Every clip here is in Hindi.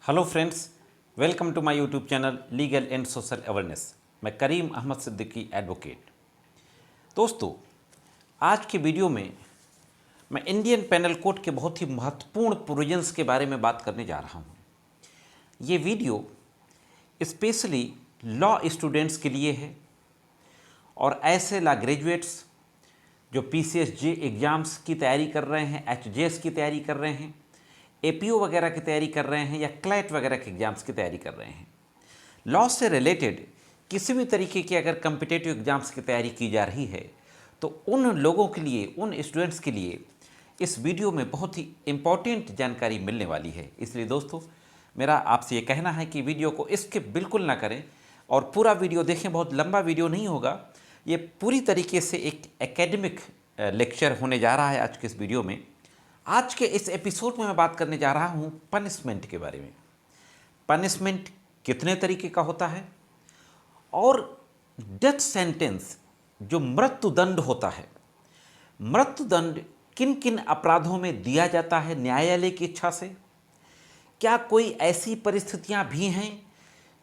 Hello friends, welcome to my YouTube channel legal and social awareness. मैं करीम अहमद सिद्दीकी एडवोकेट। दोस्तों, आज की वीडियो में मैं इंडियन पेनल कोड के बहुत ही महत्वपूर्ण प्रोविजंस के बारे में बात करने जा रहा हूँ। ये वीडियो स्पेशली लॉ स्टूडेंट्स के लिए है और ऐसे लॉ ग्रेजुएट्स जो PCSJ एग्ज़ाम्स की तैयारी कर रहे हैं, HJS की तैयारी कर रहे हैं, APO वगैरह की तैयारी कर रहे हैं या क्लैट वगैरह के एग्ज़ाम्स की तैयारी कर रहे हैं। लॉ से रिलेटेड किसी भी तरीके की अगर कम्पिटेटिव एग्ज़ाम्स की तैयारी की जा रही है तो उन लोगों के लिए, उन स्टूडेंट्स के लिए इस वीडियो में बहुत ही इम्पॉर्टेंट जानकारी मिलने वाली है। इसलिए दोस्तों, मेरा आपसे ये कहना है कि वीडियो को स्किप बिल्कुल ना करें और पूरा वीडियो देखें। बहुत लंबा वीडियो नहीं होगा, ये पूरी तरीके से एक एकेडमिक लेक्चर होने जा रहा है आज के इस वीडियो में। आज के इस एपिसोड में मैं बात करने जा रहा हूँ पनिशमेंट के बारे में। पनिशमेंट कितने तरीके का होता है और डेथ सेंटेंस जो मृत्युदंड होता है, मृत्युदंड किन किन अपराधों में दिया जाता है न्यायालय की इच्छा से। क्या कोई ऐसी परिस्थितियां भी हैं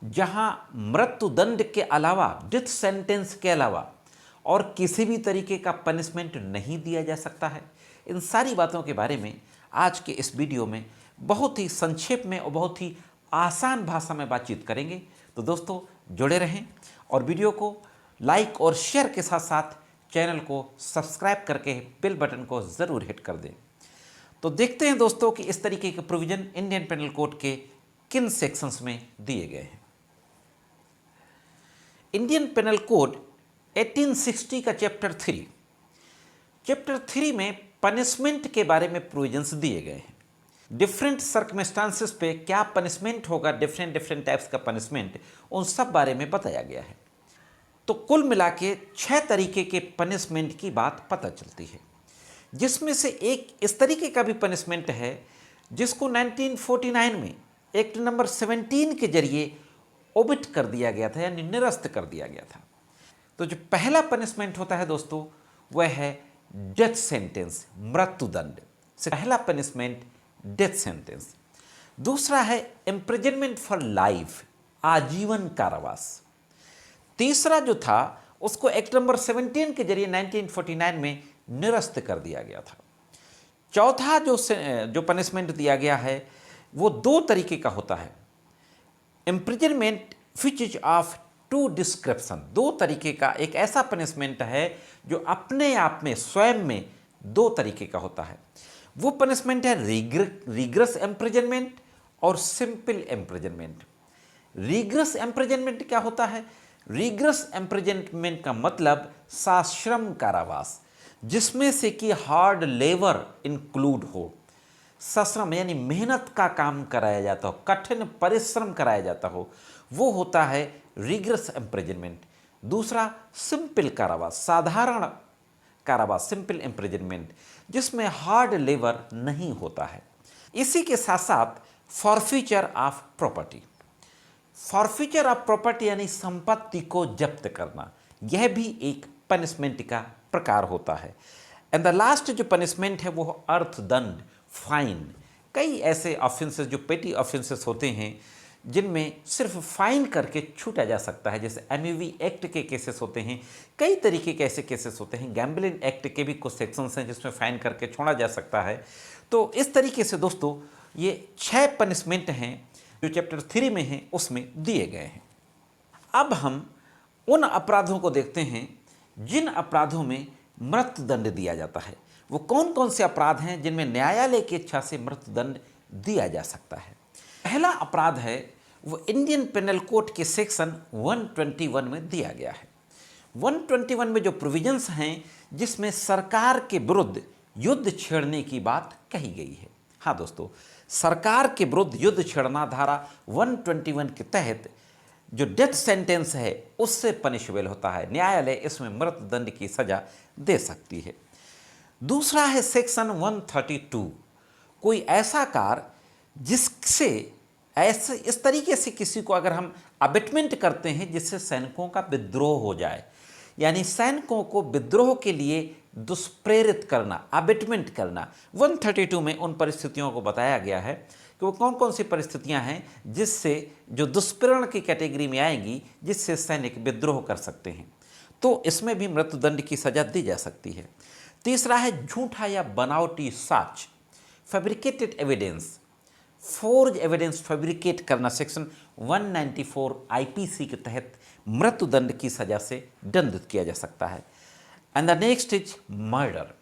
जहां मृत्युदंड के अलावा, डेथ सेंटेंस के अलावा और किसी भी तरीके का पनिशमेंट नहीं दिया जा सकता है? इन सारी बातों के बारे में आज के इस वीडियो में बहुत ही संक्षेप में और बहुत ही आसान भाषा में बातचीत करेंगे। तो दोस्तों, जुड़े रहें और वीडियो को लाइक और शेयर के साथ साथ चैनल को सब्सक्राइब करके बेल बटन को ज़रूर हिट कर दें। तो देखते हैं दोस्तों कि इस तरीके के प्रोविज़न इंडियन पेनल कोड के किन सेक्शंस में दिए गए हैं। इंडियन पेनल कोड 1860 का चैप्टर 3 में पनिशमेंट के बारे में प्रोविजंस दिए गए हैं। डिफरेंट सर्कमस्टांसेस पे क्या पनिशमेंट होगा, डिफरेंट टाइप्स का पनिशमेंट, उन सब बारे में बताया गया है। तो कुल मिला के 6 तरीके के पनिशमेंट की बात पता चलती है, जिसमें से एक इस तरीके का भी पनिशमेंट है जिसको 1949 में एक्ट नंबर 17 के जरिए ओमिट कर दिया गया था, यानी निरस्त कर दिया गया था। तो जो पहला पनिशमेंट होता है दोस्तों, वह है डेथ सेंटेंस, मृत्युदंड। पहला पनिशमेंट डेथ सेंटेंस। दूसरा है इम्प्रिजनमेंट फॉर लाइफ, आजीवन कारावास। तीसरा जो था उसको एक्ट नंबर 17 के जरिए 1949 में निरस्त कर दिया गया था। चौथा जो पनिशमेंट दिया गया है वो 2 तरीके का होता है। Imprisonment which is of 2 description, 2 तरीके का एक ऐसा पनिशमेंट है जो अपने आप में स्वयं में 2 तरीके का होता है। वो पनिशमेंट है रिग्रेस इम्प्रिजनमेंट और सिंपल इम्प्रिजनमेंट। रिग्रेस इम्प्रिजनमेंट क्या होता है? रिग्रेस इम्प्रिजनमेंट का मतलब सश्रम कारावास, जिसमें से कि हार्ड लेबर इंक्लूड हो। सश्रम यानी मेहनत का काम कराया जाता हो, कठिन परिश्रम कराया जाता हो, वो होता है रिग्रेस इम्प्रिजनमेंट। दूसरा सिंपल कारावास, साधारण कारावास, सिंपल इम्प्रिजनमेंट, जिसमें हार्ड लेबर नहीं होता है। इसी के साथ साथ forfeiture of property, forfeiture of property यानी संपत्ति को जब्त करना, यह भी एक पनिशमेंट का प्रकार होता है। एंड द लास्ट जो पनिशमेंट है वो अर्थदंड, फाइन। कई ऐसे ऑफेंसेस जो पेटी ऑफेंसेस होते हैं जिनमें सिर्फ फाइन करके छूटा जा सकता है, जैसे MUV एक्ट के केसेस होते हैं, कई तरीके के ऐसे केसेस होते हैं। गैम्बलिंग एक्ट के भी कुछ सेक्शंस हैं जिसमें फाइन करके छोड़ा जा सकता है। तो इस तरीके से दोस्तों ये 6 पनिशमेंट हैं जो चैप्टर 3 में हैं, उसमें दिए गए हैं। अब हम उन अपराधों को देखते हैं जिन अपराधों में मृत्युदंड दिया जाता है। वो कौन कौन से अपराध हैं जिनमें न्यायालय की इच्छा से मृत्युदंड दिया जा सकता है? पहला अपराध है वो इंडियन पेनल कोड के सेक्शन 121 में दिया गया है। 121 में जो प्रोविजंस हैं जिसमें सरकार के विरुद्ध युद्ध छेड़ने की बात कही गई है। हाँ दोस्तों, सरकार के विरुद्ध युद्ध छेड़ना धारा 121 के तहत जो डेथ सेंटेंस है उससे पनिशेबल होता है। न्यायालय इसमें मृत्युदंड की सजा दे सकती है। दूसरा है सेक्शन 132, कोई ऐसा कार्य जिससे ऐसे इस तरीके से किसी को अगर हम अबेटमेंट करते हैं जिससे सैनिकों का विद्रोह हो जाए, यानी सैनिकों को विद्रोह के लिए दुष्प्रेरित करना, अबेटमेंट करना। 132 में उन परिस्थितियों को बताया गया है कि वो कौन कौन सी परिस्थितियां हैं जिससे जो दुष्प्रेरण की कैटेगरी में आएंगी, जिससे सैनिक विद्रोह कर सकते हैं। तो इसमें भी मृत्युदंड की सजा दी जा सकती है। तीसरा है झूठा या बनावटी साक्ष्य, fabricated evidence, forge evidence fabricate करना सेक्शन 194 आईपीसी के तहत मृत्युदंड की सजा से दंडित किया जा सकता है। And the next is murder.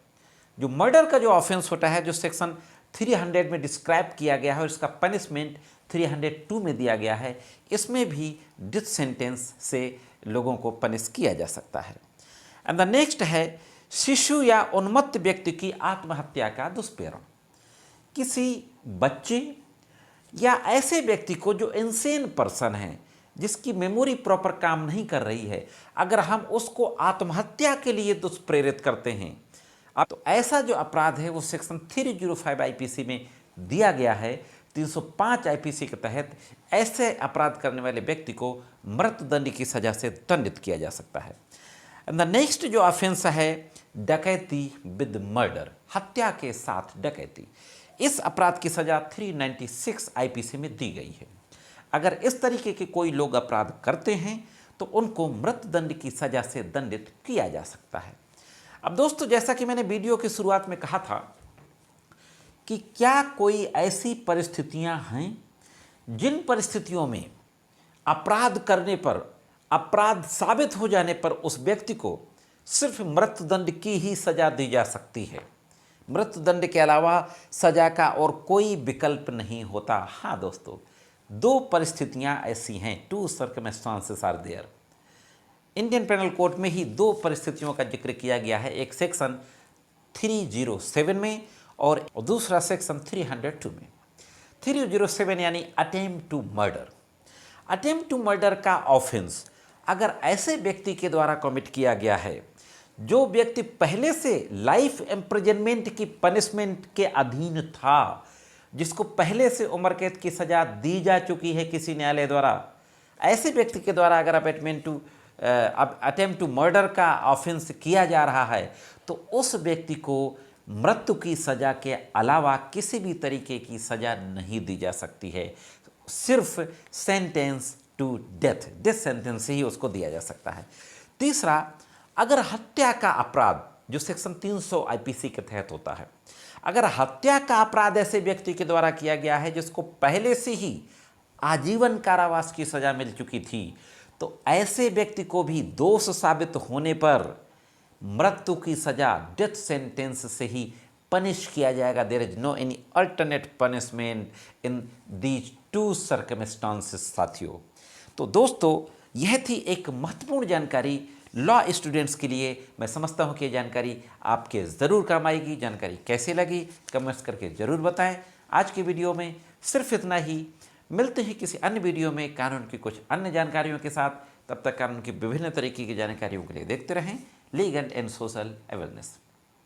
जो मर्डर का जो ऑफेंस होता है, जो सेक्शन 300 में डिस्क्राइब किया गया है और इसका पनिशमेंट 302 में दिया गया है, इसमें भी डेथ सेंटेंस से लोगों को पनिश किया जा सकता है। एंड द नेक्स्ट है शिशु या उन्मत्त व्यक्ति की आत्महत्या का दुष्प्रेरण। किसी बच्चे या ऐसे व्यक्ति को जो इंसेन पर्सन है, जिसकी मेमोरी प्रॉपर काम नहीं कर रही है, अगर हम उसको आत्महत्या के लिए दुष्प्रेरित करते हैं, अब तो ऐसा जो अपराध है वो सेक्शन 305 आईपीसी में दिया गया है। 305 आईपीसी के तहत ऐसे अपराध करने वाले व्यक्ति को मृत्युदंड की सजा से दंडित किया जा सकता है। एंड द नेक्स्ट जो ऑफेंस है डकैती विद मर्डर, हत्या के साथ डकैती। इस अपराध की सजा 396 आईपीसी में दी गई है। अगर इस तरीके के कोई लोग अपराध करते हैं तो उनको मृत्युदंड की सजा से दंडित किया जा सकता है। अब दोस्तों, जैसा कि मैंने वीडियो की शुरुआत में कहा था कि क्या कोई ऐसी परिस्थितियां हैं जिन परिस्थितियों में अपराध करने पर, अपराध साबित हो जाने पर उस व्यक्ति को सिर्फ मृत्युदंड की ही सजा दी जा सकती है, मृत्युदंड के अलावा सजा का और कोई विकल्प नहीं होता। हाँ दोस्तों, दो परिस्थितियां ऐसी हैं, two circumstances are there. Indian penal code में ही दो परिस्थितियों का जिक्र किया गया है, एक सेक्शन 307 में और दूसरा सेक्शन 302 में। 307 यानी attempt to murder. Attempt to murder का ऑफेंस अगर ऐसे व्यक्ति के द्वारा कमिट किया गया है जो व्यक्ति पहले से लाइफ इम्प्रिजनमेंट की पनिशमेंट के अधीन था, जिसको पहले से उम्र कैद की सजा दी जा चुकी है किसी न्यायालय द्वारा, ऐसे व्यक्ति के द्वारा अगर अटेम्प्ट टू मर्डर का ऑफेंस किया जा रहा है तो उस व्यक्ति को मृत्यु की सजा के अलावा किसी भी तरीके की सजा नहीं दी जा सकती है, सिर्फ sentence to death, death sentence ही उसको दिया जा सकता है। तीसरा, अगर हत्या का अपराध जो सेक्शन 300 आईपीसी के तहत होता है, अगर हत्या का अपराध ऐसे व्यक्ति के द्वारा किया गया है जिसको पहले से ही आजीवन कारावास की सजा मिल चुकी थी, तो ऐसे व्यक्ति को भी दोष साबित होने पर मृत्यु की सजा, डेथ सेंटेंस से ही पनिश किया जाएगा। There is no any alternate punishment in these two circumstances साथियों। तो दोस्तों, यह थी एक महत्वपूर्ण जानकारी लॉ स्टूडेंट्स के लिए। मैं समझता हूं कि यह जानकारी आपके ज़रूर काम आएगी। जानकारी कैसे लगी कमेंट्स करके ज़रूर बताएं। आज की वीडियो में सिर्फ इतना ही। मिलते हैं किसी अन्य वीडियो में कानून की कुछ अन्य जानकारियों के साथ। तब तक कानून की विभिन्न तरीके की जानकारियों के लिए देखते रहें लीगल एंड सोशल अवेयरनेस।